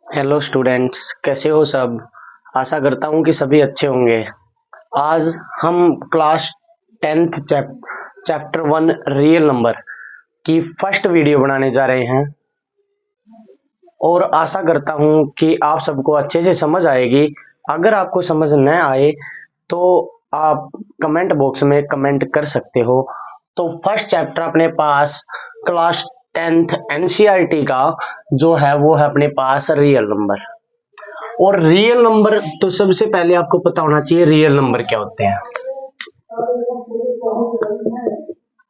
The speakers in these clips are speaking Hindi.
हेलो स्टूडेंट्स, कैसे हो सब। आशा करता हूँ कि सभी अच्छे होंगे। आज हम class 10th chapter 1 real number की फर्स्ट वीडियो बनाने जा रहे हैं और आशा करता हूँ कि आप सबको अच्छे से समझ आएगी। अगर आपको समझ न आए तो आप कमेंट बॉक्स में कमेंट कर सकते हो। तो फर्स्ट चैप्टर अपने पास क्लास 10th एनसीईआरटी का जो है वो है अपने पास रियल नंबर। और रियल नंबर तो सबसे पहले आपको पता होना चाहिए रियल नंबर क्या होते हैं।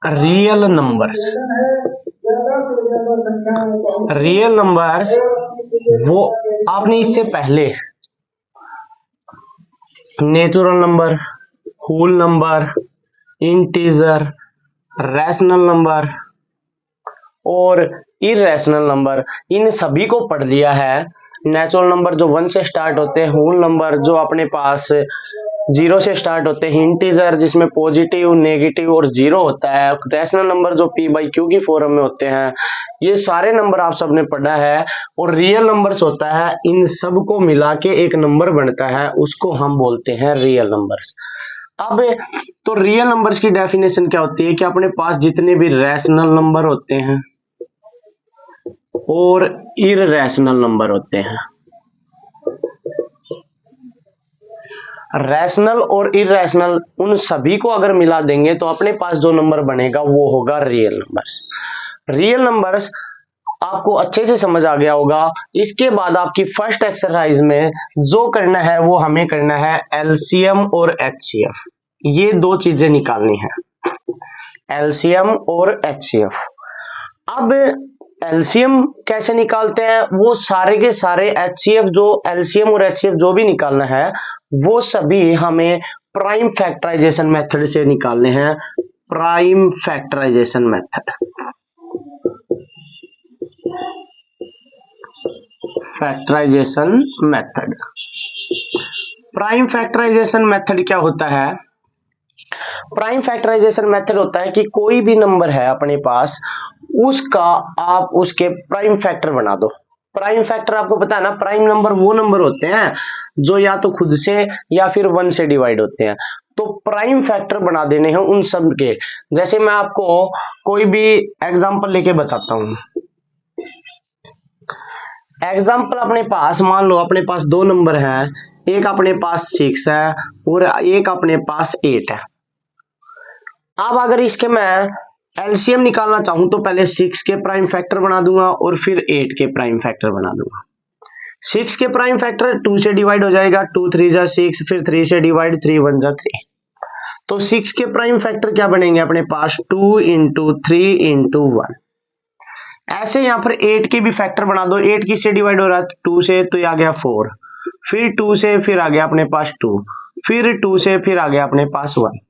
रियल नंबर्स रियल नंबर्स वो आपने इससे पहले natural number, whole number, integer, rational number और इरेशनल नंबर, इन सभी को पढ़ लिया है। नेचुरल नंबर जो 1 से स्टार्ट होते हैं, होल नंबर जो अपने पास 0 से स्टार्ट होते हैं, इंटीजर जिसमें पॉजिटिव, नेगेटिव और 0 होता है, रैशनल नंबर जो p बाई क्यू की फॉर्म में होते हैं। ये सारे नंबर आप सबने पढ़ा है। और रियल नंबर्स होता है, इन सब को मिला के एक नंबर बनता है, उसको हम बोलते हैं रियल नंबर्स। अब तो रियल नंबर्स की डेफिनेशन क्या होती है कि अपने पास जितने भी रैशनल नंबर होते हैं और इररेशनल नंबर होते हैं, रैशनल और इरेशनल, उन सभी को अगर मिला देंगे तो अपने पास जो नंबर बनेगा वो होगा रियल नंबर्स। रियल नंबर्स आपको अच्छे से समझ आ गया होगा। इसके बाद आपकी फर्स्ट एक्सरसाइज में जो करना है वो हमें करना है एलसीएम और एचसीएफ। ये दो चीजें निकालनी है, एलसीएम और एचसीएफ। अब एलसीएम कैसे निकालते हैं, वो सारे के सारे एचसीएफ जो एलसीएम और एचसीएफ जो भी निकालना है वो सभी हमें प्राइम फैक्टराइजेशन मेथड से निकालने हैं। Prime factorization method, factorization method. Prime factorization method क्या होता है? प्राइम फैक्टराइजेशन मेथड होता है कि कोई भी नंबर है अपने पास, उसका आप उसके प्राइम फैक्टर बना दो। प्राइम फैक्टर आपको पता है ना, प्राइम नंबर वो नंबर होते हैं जो या तो खुद से या फिर 1 से डिवाइड होते हैं। तो प्राइम फैक्टर बना देने हैं उन सब के। जैसे मैं आपको कोई भी एग्जांपल लेके बताता हूं। एग्जांपल अपने पास मान लो अपने पास दो नंबर है, एक अपने पास 6 है और एक अपने पास 8 है। अब अगर इसके मैं एलसीएम निकालना चाहूं तो पहले 6 के प्राइम फैक्टर बना दूंगा और फिर 8 के प्राइम फैक्टर बना दूंगा। 6 के प्राइम फैक्टर 2 से डिवाइड हो जाएगा, 2 3 जा 6, फिर 3 से डिवाइड, 3 1 जा 3। तो 6 के प्राइम फैक्टर क्या बनेंगे अपने पास, 2 इंटू 3 इंटू 1। ऐसे यहां पर 8 के भी फैक्टर बना दो। 8 किससे डिवाइड हो रहा है, 2 से, तो ये आ गया 4, फिर 2 से फिर आ गया अपने पास 2, फिर 2 से फिर आ गया अपने पास 1।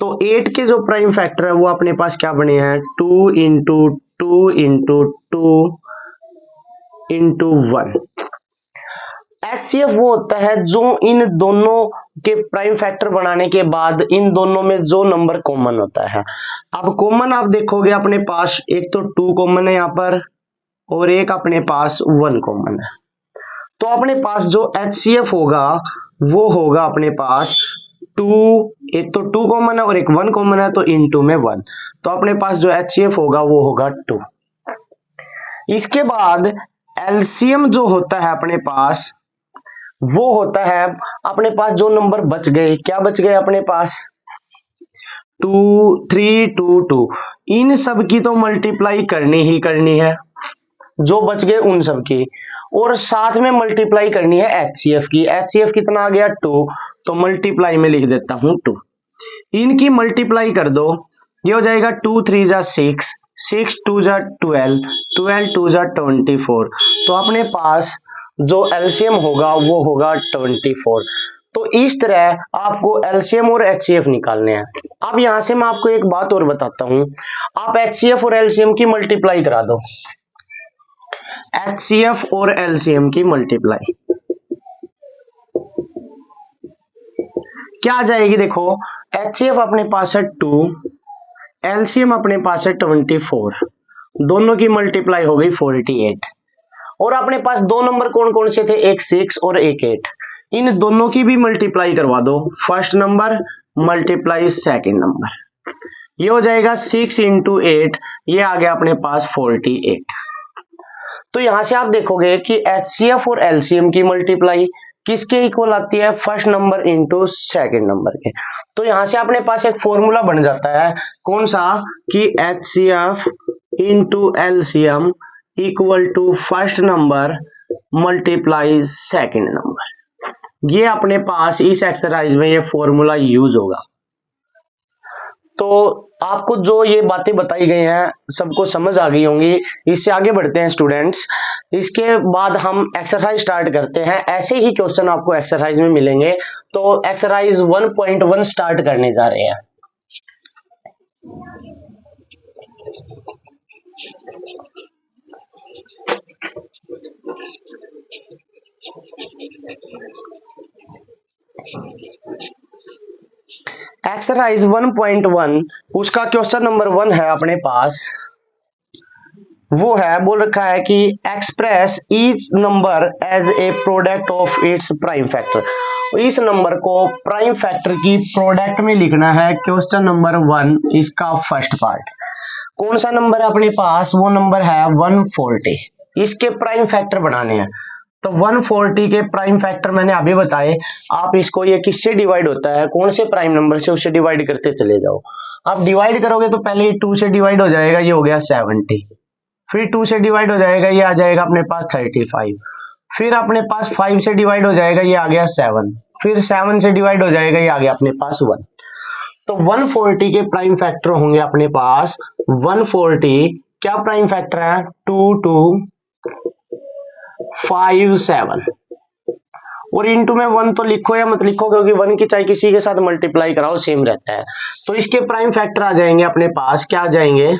तो 8 के जो प्राइम फैक्टर है वो अपने पास क्या बने हैं, 2 इंटू 2 इंटू 2 इंटू 1। एचसीएफ वो होता है जो इन दोनों के प्राइम फैक्टर बनाने के बाद इन दोनों में जो नंबर कॉमन होता है। अब कॉमन आप देखोगे अपने पास एक तो 2 कॉमन है यहां पर और एक अपने पास 1 कॉमन है। तो अपने पास जो एचसीएफ होगा वो होगा अपने पास 2, एक तो 2 कॉमन है और एक 1 कॉमन है, तो इन 2 में 1। तो अपने पास जो एचसीएफ होगा वो होगा 2। इसके बाद एलसीएम जो होता है अपने पास वो होता है अपने पास जो नंबर बच गए, क्या बच गए अपने पास, 2 3 2 2। इन सब की तो मल्टीप्लाई करनी ही करनी है, जो बच गए उन सब की, और साथ में मल्टीप्लाई करनी है एचसीएफ की। एचसीएफ कितना आ गया, 2, तो मल्टीप्लाई में लिख देता हूं 2। इनकी मल्टीप्लाई कर दो, ये हो जाएगा 2 3 जा 6, 6 2 जा 12, 12 2 जा 24। तो अपने पास जो एलसीएम होगा वो होगा 24। तो इस तरह आपको एलसीएम और एचसीएफ निकालने हैं। अब यहां से मैं आपको एक बात और बताता हूं, आप एचसीएफ और एलसीएम की मल्टीप्लाई करा दो। एचसीएफ और एलसीएम की मल्टीप्लाई क्या आ जाएगी, देखो एचसीएफ अपने पास है 2, एलसीएम अपने पास है 24, दोनों की मल्टीप्लाई हो गई 48। और अपने पास दो नंबर कौन कौन से थे, एक 6 और एक 8, इन दोनों की भी मल्टीप्लाई करवा दो, first number multiply second number, ये हो जाएगा 6 इंटू 8, ये आ गया अपने पास 48। तो यहां से आप देखोगे कि एचसीएफ और एलसीएम की मल्टीप्लाई किसके इक्वल आती है, first number into second number के। तो यहां से अपने पास एक फॉर्मूला बन जाता है, कौन सा, कि HCF into LCM equal to first number multiply second number. ये अपने पास इस एक्सरसाइज में ये फॉर्मूला यूज होगा। तो आपको जो ये बातें बताई गई हैं सबको समझ आ गई होंगी। इससे आगे बढ़ते हैं स्टूडेंट्स, इसके बाद हम एक्सरसाइज स्टार्ट करते हैं। ऐसे ही क्वेश्चन आपको एक्सरसाइज में मिलेंगे। तो एक्सरसाइज 1.1 स्टार्ट करने जा रहे हैं। एक्सरसाइज 1.1 उसका क्वेश्चन नंबर 1 है अपने पास, वो है बोल रखा है कि express each number as a product of its prime factor. इस नंबर को प्राइम फैक्टर की प्रोडक्ट में लिखना है। क्वेश्चन नंबर 1 इसका फर्स्ट पार्ट। कौन सा नंबर है अपने पास, वो नंबर है 140। इसके प्राइम फैक्टर बनाने हैं। तो 140 के प्राइम फैक्टर मैंने अभी बताए। आप इसको, ये किससे डिवाइड होता है, कौन से प्राइम नंबर से, उससे डिवाइड करते चले जाओ। आप डिवाइड करोगे तो पहले ये 2 से डिवाइड हो जाएगा, ये हो गया 70। फिर 2 से डिवाइड हो जाएगा, ये आ जाएगा अपने पास 35। फिर अपने पास 5 से डिवाइड हो जाएगा, ये आ गया 7। फिर 7 से डिवाइड हो जाएगा, ये आ गया अपने पास 1। तो 140 के प्राइम फैक्टर होंगे अपने पास 140, क्या प्राइम फैक्टर है, 2 2 5 7, और इंटू में 1 तो लिखो या मत लिखो, क्योंकि 1 की चाहे किसी के साथ मल्टीप्लाई कराओ सेम रहता है। तो इसके प्राइम फैक्टर आ जाएंगे अपने पास, क्या आ जाएंगे,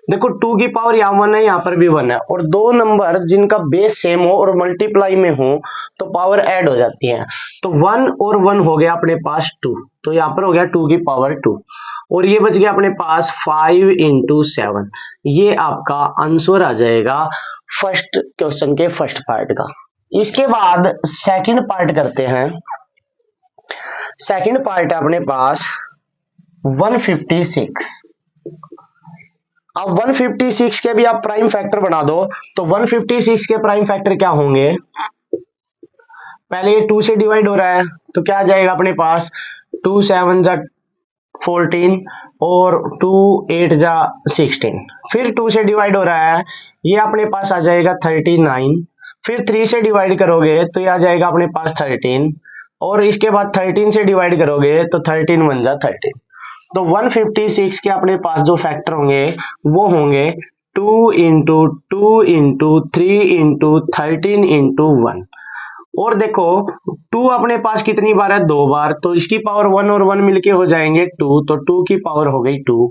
देखो 2 की पावर यहाँ 1 है, यहाँ पर भी 1 है, और दो नंबर जिनका बेस सेम हो और मल्टीप्लाई में हो तो पावर ऐड हो जाती है। तो 1 और 1 हो गया अपने पास 2, तो यहाँ पर हो गया 2 की पावर 2, और ये बच गया अपने पास 5 इंटू 7। ये आपका आंसर आ जाएगा फर्स्ट क्वेश्चन के फर्स्ट पार्ट का। इसके बाद सेकंड पार्ट करते हैं। सेकंड पार्ट है अपने पास 156। अब 156 के भी आप प्राइम फैक्टर बना दो। तो 156 के प्राइम फैक्टर क्या होंगे, पहले ये 2 से डिवाइड हो रहा है, तो क्या आ जाएगा अपने पास, 2 7 जा 14 और 2 8 जा 16। फिर 2 से डिवाइड हो रहा है, ये अपने पास आ जाएगा 39। फिर 3 से डिवाइड करोगे तो ये आ जाएगा अपने पास 13, और इसके बाद 13 से डिवाइड करोगे तो 13 1 जा 13। तो 156 के अपने पास जो फैक्टर होंगे वो होंगे 2 इंटू 2 इंटू 3 इंटू 13 इंटू 1। और देखो 2 अपने पास कितनी बार है, 2 बार, तो इसकी पावर 1 और 1 मिलके हो जाएंगे 2, तो 2 की पावर हो गई 2,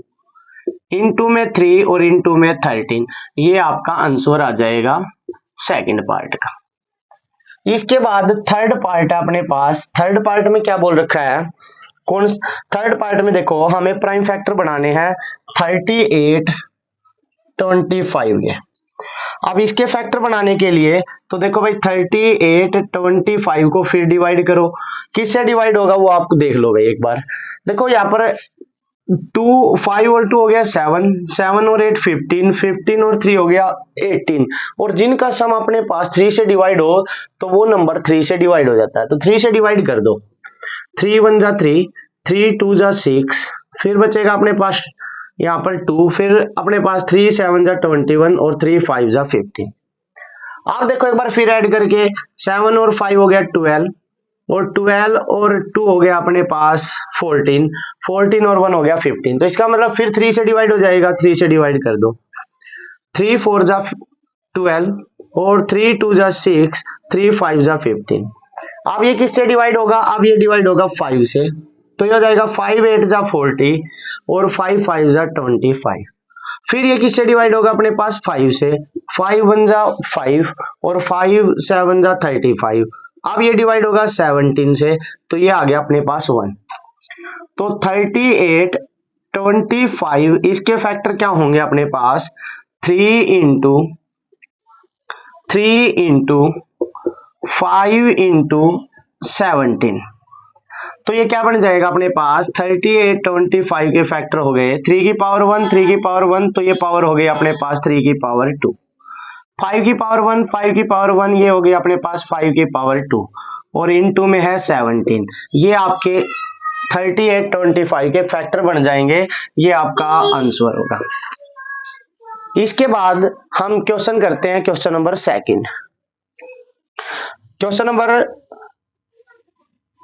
इंटू में 3 और इंटू में 13। ये आपका आंसर आ जाएगा सेकंड पार्ट का। इसके बाद थर्ड पार्ट है अपने पास। थर्ड पार्ट में क्या बोल रखा है, कौन, थर्ड पार्ट में देखो हमें प्राइम फैक्टर बनाने हैं 38 25 के। अब इसके फैक्टर बनाने के लिए तो देखो भाई 38 25 को फिर डिवाइड करो, किससे डिवाइड होगा वो आपको देख लो भाई एक बार। देखो यहाँ पर 2 5 और 2 हो गया 7, 7 और 8 15, 15 और 3 हो गया 18, और जिनका सम अपने पास 3 से डिवाइड हो तो वो नंबर 3 से डिवाइड हो जाता है। तो 3 से डिवाइड कर दो, 3 1 जा 3, 3 2 जा 6, फिर बचेगा अपने पास यहाँ पर 2, फिर अपने पास 3 7 जा 21 और 3 5 जा 15। आप देखो एक बार फिर ऐड करके 7 और 5 हो गया 12, और 12 और 2 हो गया अपने पास 14, 14 और 1 हो गया 15। तो इसका मतलब फिर 3 से डिवाइड हो जाएगा, 3 से डिवाइड कर दो, 3 4 जा 12 और 3 2 जा 6, 3 5 जा 15। अब ये किससे डिवाइड होगा, अब ये डिवाइड होगा 5 से, तो ये हो जाएगा 5 8 जा 40 और 5 5 जा 25। फिर ये किससे डिवाइड होगा अपने पास 5 से, 5 1 जा 5 और 5 7 जा 35। अब ये डिवाइड होगा 17 से, तो ये आ गया अपने पास 1। तो 38 25 इसके फैक्टर क्या होंगे अपने पास, 3 इंटू 3 इंटू 5 इंटू 17। तो ये क्या बन जाएगा अपने पास 38 25 के फैक्टर हो गए 3 की पावर 1 3 की पावर 1, तो ये पावर हो गई अपने पास 3 की पावर 2, 5 की पावर 1 5 की पावर 1, ये हो गई अपने पास 5 की पावर 2, और इन 2 में है 17। ये आपके 38 25 के फैक्टर बन जाएंगे, ये आपका आंसर होगा। इसके बाद हम क्वेश्चन करते हैं, question number second. Question number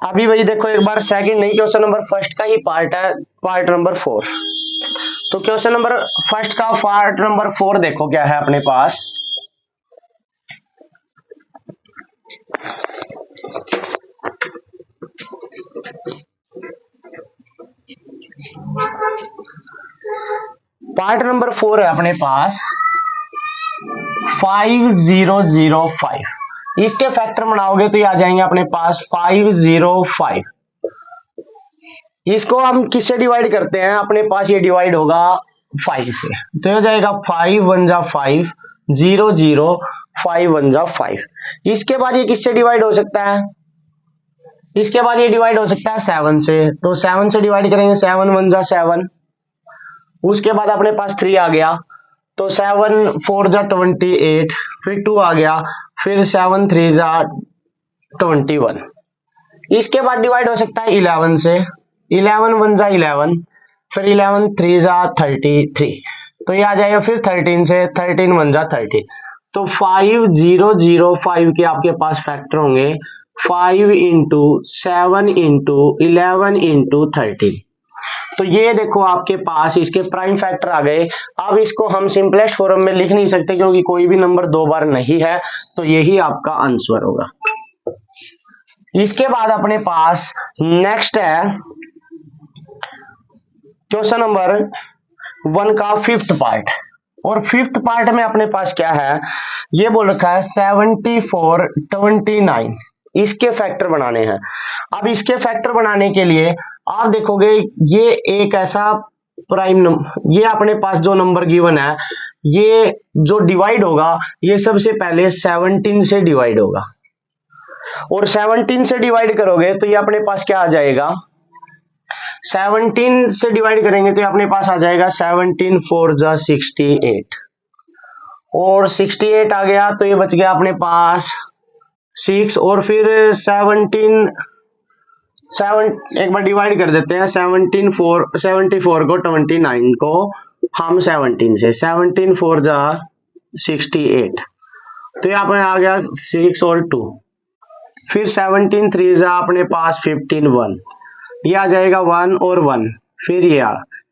अभी भाई देखो एक बार, सेकंड नहीं, क्वेश्चन नंबर फर्स्ट का ही पार्ट है, पार्ट नंबर 4। तो क्वेश्चन नंबर फर्स्ट का पार्ट नंबर 4 देखो क्या है अपने पास। पार्ट नंबर 4 है अपने पास 5005। इसके फैक्टर बनाओगे तो ये आ जाएंगे अपने पास 505। इसको हम किससे डिवाइड करते हैं, अपने पास ये डिवाइड होगा 5 से, तो हो जाएगा 5 1 जा 5 0 0 5 1 जा 5। इसके बाद ये किससे डिवाइड हो सकता है, इसके बाद ये डिवाइड हो सकता है 7 से, तो 7 से डिवाइड करेंगे 7 1 जा 7। उसके बाद अपने पास 3 आ गया, तो 7 4 जा 28, फिर 2 आ गया, फिर 7 3 जा 21। इसके बाद डिवाइड हो सकता है 11 से, 11 1 जा 11, फिर 11 3 जा 33, तो ये आ जाएगा फिर 13 से, 13 1 जा 13। तो 5005 के आपके पास फैक्टर होंगे 5 इंटू 7 इंटू 11 इंटू 13। तो ये देखो आपके पास इसके प्राइम फैक्टर आ गए। अब इसको हम सिंपलेस्ट फॉर्म में लिख नहीं सकते क्योंकि कोई भी नंबर 2 बार नहीं है, तो यही आपका आंसर होगा। इसके बाद अपने पास नेक्स्ट है क्वेश्चन नंबर 1 का 5th पार्ट, और 5th पार्ट में अपने पास क्या है, ये बोल रखा है 74 29। इसके फैक्टर बनाने हैं। अब इसके फैक्टर बनाने के लिए आप देखोगे ये एक ऐसा प्राइम नंबर, ये अपने पास जो नंबर गिवन है, ये जो डिवाइड होगा ये सबसे पहले 17 से डिवाइड होगा, और 17 से डिवाइड करोगे तो ये अपने पास क्या आ जाएगा, 17 से डिवाइड करेंगे तो ये अपने पास आ जाएगा 17 4 जा 68, और 68 आ गया तो ये बच गया अपने पास 6, और फिर 17 एक बार डिवाइड कर देते हैं, 74 को 29 को हम 17 से, 17 4 जा 68, तो यहाँ पर आ गया 6 और 2, फिर 17 3 जा अपने पास 15 1, ये आ जाएगा 1 और 1, फिर ये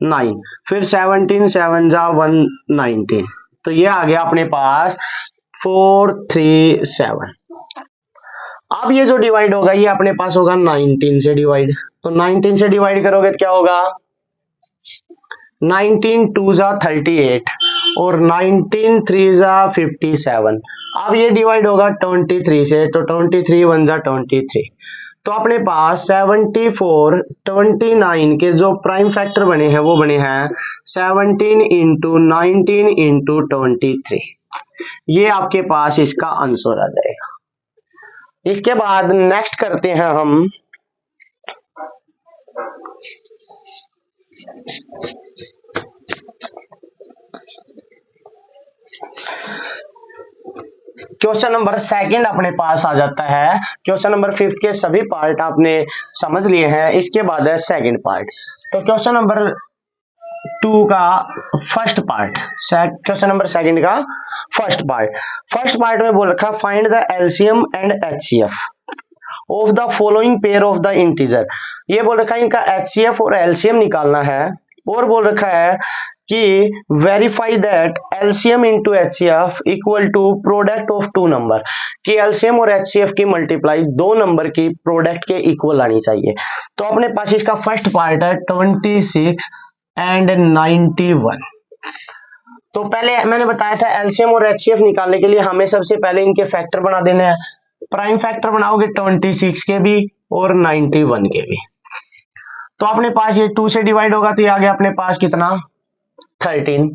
9, फिर 17 7 जा 119, तो ये आ गया अपने पास 437। अब ये जो डिवाइड होगा ये अपने पास होगा 19 से डिवाइड, तो 19 से डिवाइड करोगे तो क्या होगा 19 2 जा 38, और 19 3 जा 57। अब ये डिवाइड होगा 23 से, तो 23 1 जा 23, तो अपने पास 74 29 के जो प्राइम फैक्टर बने हैं वो बने हैं 17 इंटू 19 इंटू 23। ये आपके पास इसका आंसर आ जाएगा। इसके बाद नेक्स्ट करते हैं हम क्वेश्चन नंबर सेकंड अपने पास आ जाता है। क्वेश्चन नंबर 5th के सभी पार्ट आपने समझ लिए हैं, इसके बाद है सेकंड पार्ट। तो क्वेश्चन नंबर 2 का first part, question number second का फर्स्ट पार्ट में बोल रखा find the LCM and HCF of the following pair of the integer. ये बोल रखा है इनका एचसीएफ और एलसीएम निकालना है, और बोल रखा है कि verify that LCM into HCF equal to product of 2 number, कि एलसीएम और एचसीएफ की मल्टीप्लाई 2 नंबर की प्रोडक्ट के इक्वल आनी चाहिए। तो अपने पास इसका फर्स्ट पार्ट है 26 एंड 91। तो पहले मैंने बताया था एलसीएम और एचसीएफ निकालने के लिए हमें सबसे पहले इनके फैक्टर बना देने हैं। प्राइम फैक्टर बनाओगे 26 के भी और 91 के भी, तो अपने पास ये 2 से डिवाइड होगा तो ये आ गया अपने पास कितना 13,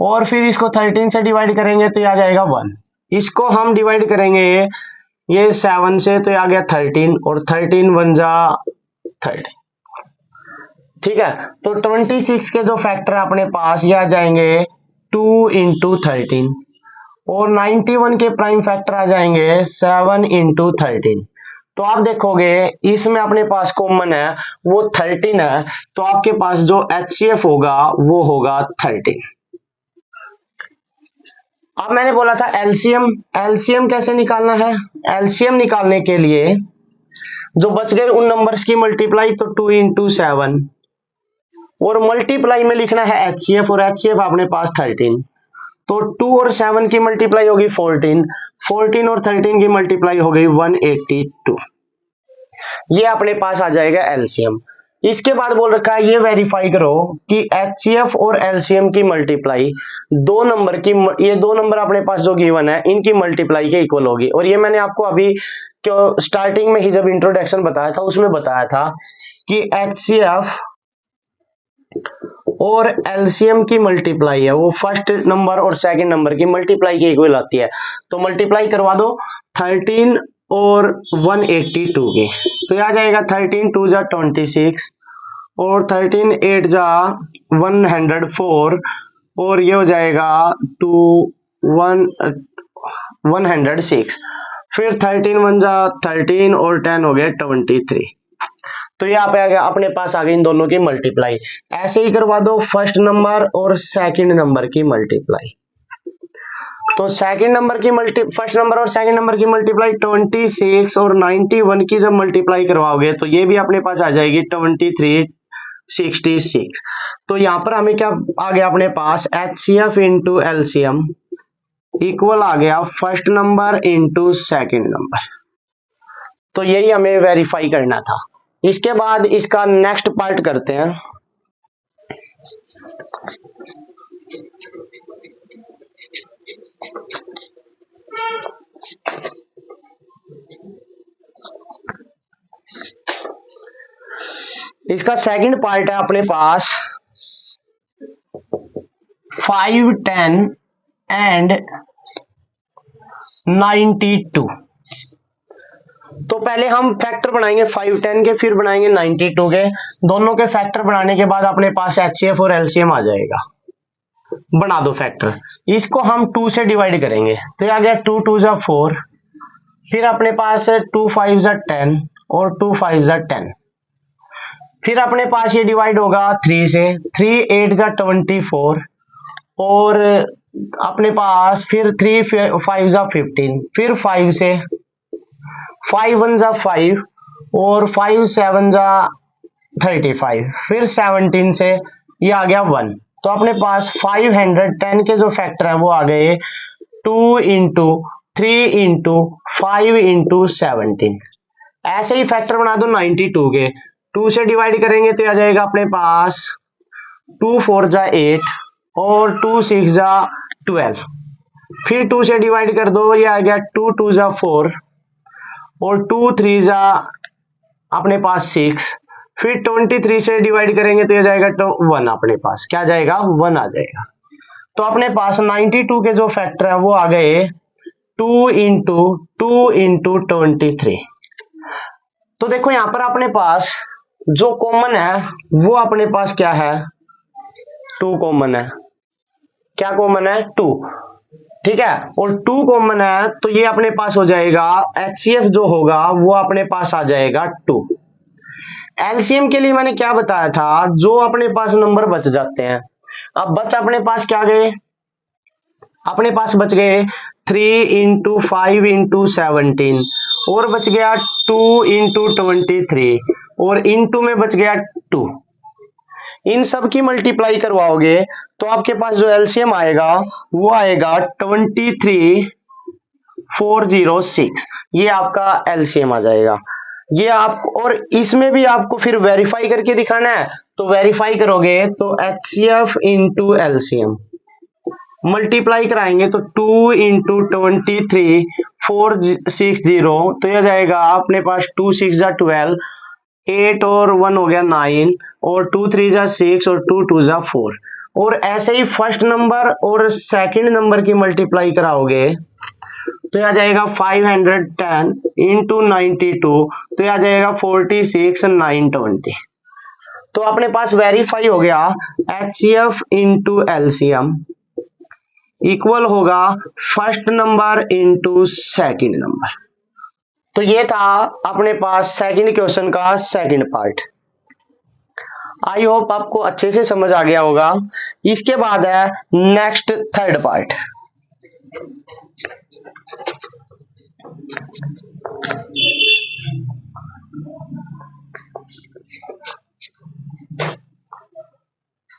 और फिर इसको 13 से डिवाइड करेंगे तो ये आ जाएगा 1, इसको हम डिवाइड करेंगे ये 7 से, तो ये आ गया 13 और 13 1 जा 30। ठीक है, तो 26 के जो फैक्टर है अपने पास ये आ जाएंगे 2 इंटू 13 और 91 के प्राइम फैक्टर आ जाएंगे 7 इंटू 13। तो आप देखोगे इसमें अपने पास कॉमन है वो 13 है, तो आपके पास जो HCF होगा वो होगा 13। अब मैंने बोला था एलसीएम, एलसीएम कैसे निकालना है? एलसीएम निकालने के लिए जो बच गए उन नंबर्स की मल्टीप्लाई, तो 2 इंटू 7 और मल्टीप्लाई में लिखना है HCF और HCF अपने पास 13, तो 2 और 7 की मल्टीप्लाई होगी 14, 14 और 13 की मल्टीप्लाई हो गई 182। ये अपने पास आ जाएगा एलसीएम। इसके बाद बोल रखा है ये वेरीफाई करो कि HCF और एलसीएम की मल्टीप्लाई दो नंबर की, ये दो नंबर अपने पास जो गिवन है इनकी मल्टीप्लाई के इक्वल होगी। और ये मैंने आपको अभी स्टार्टिंग में ही जब इंट्रोडक्शन बताया था उसमें बताया था कि HCF और एलसीएम की मल्टीप्लाई है वो फर्स्ट नंबर और सेकंड नंबर की मल्टीप्लाई के इक्वल आती है। तो मल्टीप्लाई करवा दो 13 और 182 की, तो आ जाएगा 13 2 जा 26 और 13 8 जा 104 और ये हो जाएगा 106। फिर 13 1 जा 13 और 10 हो गया 23। तो यहाँ पे आ गया अपने पास आ गई इन दोनों की मल्टीप्लाई। ऐसे ही करवा दो फर्स्ट नंबर और सेकंड नंबर की मल्टीप्लाई। तो सेकंड नंबर की फर्स्ट नंबर और सेकंड नंबर की मल्टीप्लाई 26 और 91 की जब मल्टीप्लाई करवाओगे तो ये भी अपने पास आ जाएगी 2366। तो यहाँ पर हमें क्या आ गया अपने पास HCF इंटू एलसीएम इक्वल आ गया first number into second number. तो यही हमें वेरीफाई करना था। इसके बाद इसका नेक्स्ट पार्ट करते हैं। इसका सेकंड पार्ट है अपने पास 5 10 एंड 92। तो पहले हम फैक्टर बनाएंगे 5 10 के, फिर बनाएंगे 92 के। दोनों के फैक्टर बनाने के बाद अपने पास HCF और LCM आ जाएगा। बना दो फैक्टर, इसको हम 2 से डिवाइड करेंगे तो ये आ गया 2 2 जा 4, फिर अपने पास है 2 5 जा 10 और 2 5 जा 10। फिर अपने पास ये डिवाइड होगा 3 से, 3 8 जा 24 और अपने पास फिर 3 5 जा 15, फिर 5 से 5 1 जा 5 और 5 7 जा 35, फिर 17 से ये आ गया 1। तो अपने पास 510 के जो फैक्टर है वो आ गए 2 इंटू 3 इंटू 5 इंटू 17। ऐसे ही फैक्टर बना दो 92 के, 2 से डिवाइड करेंगे तो आ जाएगा अपने पास 2 4 जा 8 और 2 6 जा 12। फिर 2 से डिवाइड कर दो, ये आ गया 2 2 जा 4 और 2 3 जा अपने पास 6। फिर 23 से डिवाइड करेंगे तो ये जाएगा 1, अपने पास क्या जाएगा 1 आ जाएगा। तो अपने पास 92 के जो फैक्टर है वो आ गए 2 इंटू 2 इंटू 23। तो देखो यहां पर अपने पास जो कॉमन है वो अपने पास क्या है 2 कॉमन है। क्या कॉमन है 2, ठीक है, और 2 कॉमन है तो ये अपने पास हो जाएगा HCF जो होगा वो अपने पास आ जाएगा 2। एलसीएम के लिए मैंने क्या बताया था, जो अपने पास नंबर बच जाते हैं। अब बच अपने पास क्या गए, अपने पास बच गए 3 इंटू 5 इंटू 17 और बच गया 2 इंटू 23 और इंटू में बच गया 2। इन सब की मल्टीप्लाई करवाओगे तो आपके पास जो एलसीएम आएगा वो आएगा 23406। ये आपका एलसीएम आ जाएगा। ये आप, और इसमें भी आपको फिर वेरीफाई करके दिखाना है, तो वेरीफाई करोगे तो HCF इंटू एलसीएम मल्टीप्लाई कराएंगे तो 2 इंटू 23460 तो यह जाएगा अपने पास 2 6 जा 12, 8 और 1 हो गया 9 और 2 3 जा 6 और 2 2 जा 4। और ऐसे ही फर्स्ट नंबर और सेकंड नंबर की मल्टीप्लाई कराओगे तो यह आ जाएगा 510 इंटू 92, तो यह आ जाएगा 46 920। तो अपने पास वेरीफाई हो गया HCF इंटू LCM इक्वल होगा first number into second number. तो ये था अपने पास सेकंड क्वेश्चन का सेकंड पार्ट। आई होप आपको अच्छे से समझ आ गया होगा। इसके बाद है नेक्स्ट थर्ड पार्ट।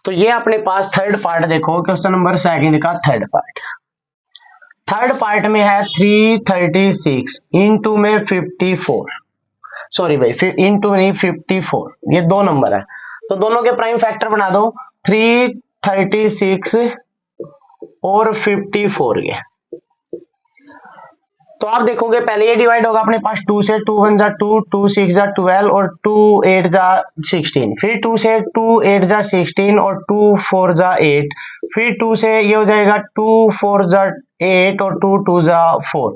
तो ये अपने पास थर्ड पार्ट देखो, क्वेश्चन नंबर सेकंड का थर्ड पार्ट। थर्ड पार्ट में है 336 इंटू में 54, सॉरी भाई इंटू नहीं 54, ये दो नंबर है तो दोनों के प्राइम फैक्टर बना दो 336 और 54 के। तो आप देखोगे पहले ये डिवाइड होगा अपने पास 2 से, 2 1 जा 2, 2 6 जा 12 और 2 8 जा 16, फिर 2 से 2 8 जा 16 और 2 4 जा 8, फिर 2 से ये हो जाएगा 2 4 जा 8 और 2 2 जा 4,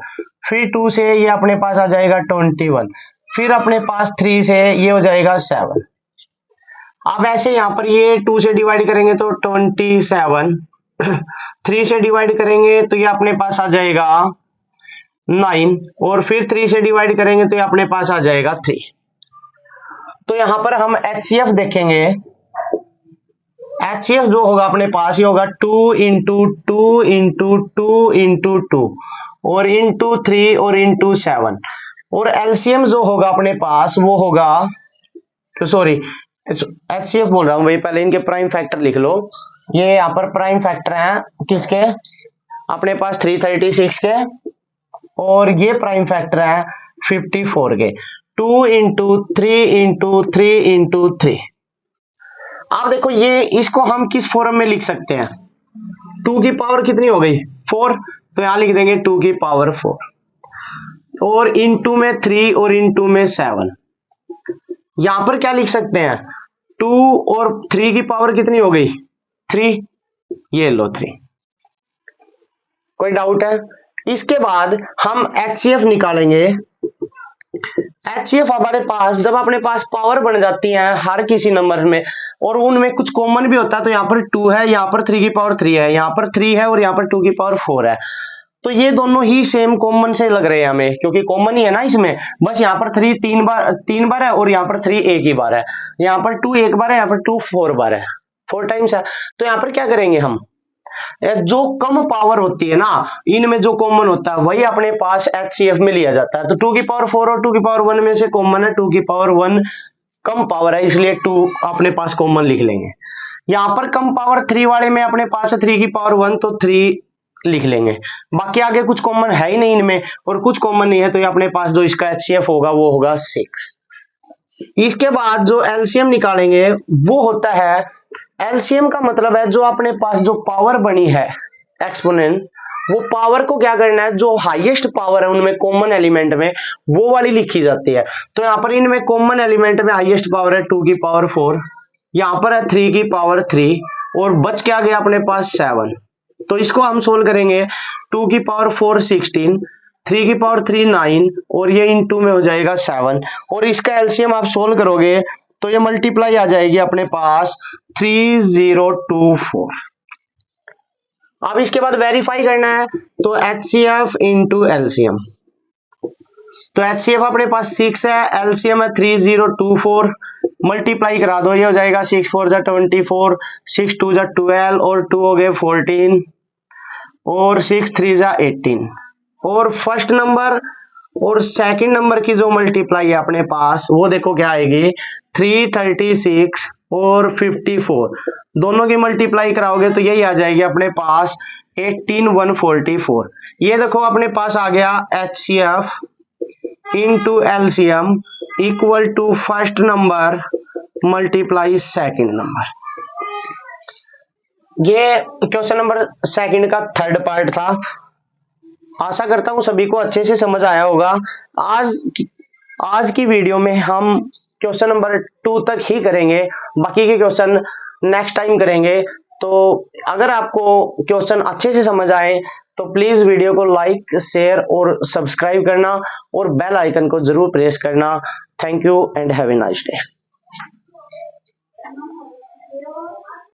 फिर 2 से ये अपने पास आ जाएगा 21, फिर अपने पास 3 से ये हो जाएगा 7। अब ऐसे यहाँ पर ये 2 से डिवाइड करेंगे तो 27, 3 से डिवाइड करेंगे तो ये अपने पास आ जाएगा 9 और फिर 3 से डिवाइड करेंगे तो ये अपने पास आ जाएगा 3। तो यहां पर हम HCF देखेंगे। HCF जो होगा अपने पास ये होगा 2 इंटू 2 इंटू 2 इंटू 2 और इंटू 3 और इंटू 7, और LCM जो होगा अपने पास वो होगा, तो सॉरी HCF बोल रहा हूं भाई, पहले इनके प्राइम फैक्टर लिख लो। ये यहाँ पर प्राइम फैक्टर हैं किसके, अपने पास 336 के, और ये प्राइम फैक्टर है 54 के। 2 इंटू 3 इंटू 3 इंटू 3। आप देखो ये इसको हम किस फॉर्म में लिख सकते हैं, 2 की पावर कितनी हो गई 4, तो यहां लिख देंगे 2 की पावर 4, और इंटू में 3 और इंटू में 7। यहां पर क्या लिख सकते हैं 2 और 3 की पावर कितनी हो गई 3, ये लो 3। कोई डाउट है? इसके बाद हम HCF निकालेंगे। HCF हमारे पास जब अपने पास पावर बन जाती है हर किसी नंबर में और उनमें कुछ कॉमन भी होता है, तो यहाँ पर 2 है, यहाँ पर 3 की पावर 3 है, यहाँ पर 3 है और यहाँ पर 2 की पावर 4 है। तो ये दोनों ही सेम कॉमन से लग रहे हैं हमें, क्योंकि कॉमन ही है ना इसमें। बस यहाँ पर 3 तीन बार है और यहाँ पर 3 एक ही बार है, यहाँ पर 2 एक बार है, यहाँ पर 2 4 बार है, 4 टाइम्स है। तो यहाँ पर क्या करेंगे हम, जो कम पावर होती है ना इनमें जो कॉमन होता है वही अपने पास HCF में लिया जाता है। तो 2 की पावर 4 और 2 की पावर 1 में से कॉमन है 2 की पावर 1, कम पावर है इसलिए 2 अपने पास कॉमन लिख लेंगे। यहां पर कम पावर 3 वाले में अपने पास है 3 की पावर 1, तो 3 लिख लेंगे। बाकी आगे कुछ कॉमन है ही नहीं इनमें और कुछ कॉमन नहीं है, तो ये अपने पास जो इसका HCF होगा वो होगा 6। इसके बाद जो LCM निकालेंगे वो होता है, LCM का मतलब है जो अपने पास जो पावर बनी है एक्सपोनेंट, वो पावर को क्या करना है, जो हाईएस्ट पावर है उनमें कॉमन एलिमेंट में वो वाली लिखी जाती है। तो यहाँ पर इनमें कॉमन एलिमेंट में हाईएस्ट पावर है 2 की पावर 4, यहाँ पर है 3 की पावर 3 और बच क्या गया अपने पास 7। तो इसको हम सोल्व करेंगे, 2 की पावर 4 16, 3 की पावर 3 9 और ये इनटू में हो जाएगा 7, और इसका LCM आप सोल्व करोगे तो ये मल्टीप्लाई आ जाएगी अपने पास 3024। अब इसके बाद वेरीफाई करना है तो HCF इंटू LCM। तो HCF अपने पास 6 है, LCM है 3024, मल्टीप्लाई करा दो, ये हो जाएगा 6 4 जा 24, 6 2 जा 12 और 2 हो गए 14 और 6 3 जा 18। और फर्स्ट नंबर और सेकंड नंबर की जो मल्टीप्लाई है अपने पास वो देखो क्या आएगी, 336 और 54 दोनों की मल्टीप्लाई कराओगे तो यही आ जाएगी अपने पास 18144। ये देखो अपने पास आ गया HCF into LCM equal to first number multiply second number. ये क्वेश्चन नंबर सेकंड का थर्ड पार्ट था। आशा करता हूं सभी को अच्छे से समझ आया होगा। आज की वीडियो में हम क्वेश्चन नंबर 2 तक ही करेंगे, बाकी के क्वेश्चन नेक्स्ट टाइम करेंगे। तो अगर आपको क्वेश्चन अच्छे से समझ आए तो प्लीज वीडियो को लाइक, शेयर और सब्सक्राइब करना और बेल आइकन को जरूर प्रेस करना। Thank you and have a nice day.